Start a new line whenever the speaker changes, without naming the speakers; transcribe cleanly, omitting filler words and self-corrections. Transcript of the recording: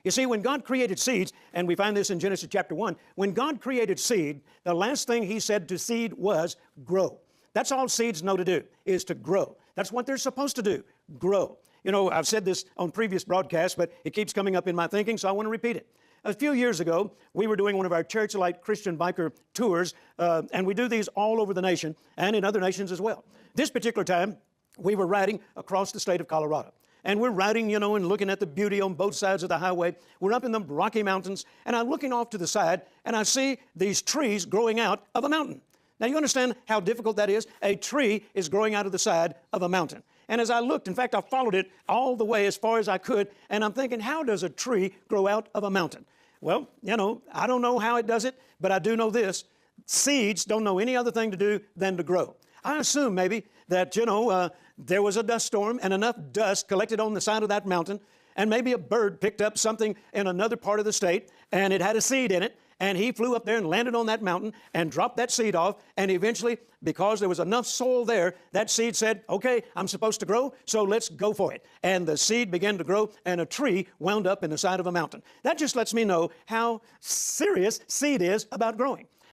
You see, when God created seeds, and we find this in Genesis chapter 1, when God created seed, the last thing He said to seed was grow. That's all seeds know to do, is to grow. That's what they're supposed to do, grow. You know, I've said this on previous broadcasts, but it keeps coming up in my thinking, so I want to repeat it. A few years ago, we were doing one of our Church-Light Christian biker tours, and we do these all over the nation and in other nations as well. This particular time, we were riding across the state of Colorado. And we're riding, you know, and looking at the beauty on both sides of the highway. We're up in the Rocky Mountains, and I'm looking off to the side, and I see these trees growing out of a mountain. Now, you understand how difficult that is? A tree is growing out of the side of a mountain. And as I looked, in fact, I followed it all the way as far as I could, and I'm thinking, how does a tree grow out of a mountain? Well, you know, I don't know how it does it, but I do know this. Seeds don't know any other thing to do than to grow. I assume maybe that, you know, there was a dust storm and enough dust collected on the side of that mountain, and maybe a bird picked up something in another part of the state, and it had a seed in it, and he flew up there and landed on that mountain and dropped that seed off, and eventually, because there was enough soil there, that seed said, okay, I'm supposed to grow, so let's go for it. And the seed began to grow, and a tree wound up in the side of a mountain. That just lets me know how serious seed is about growing.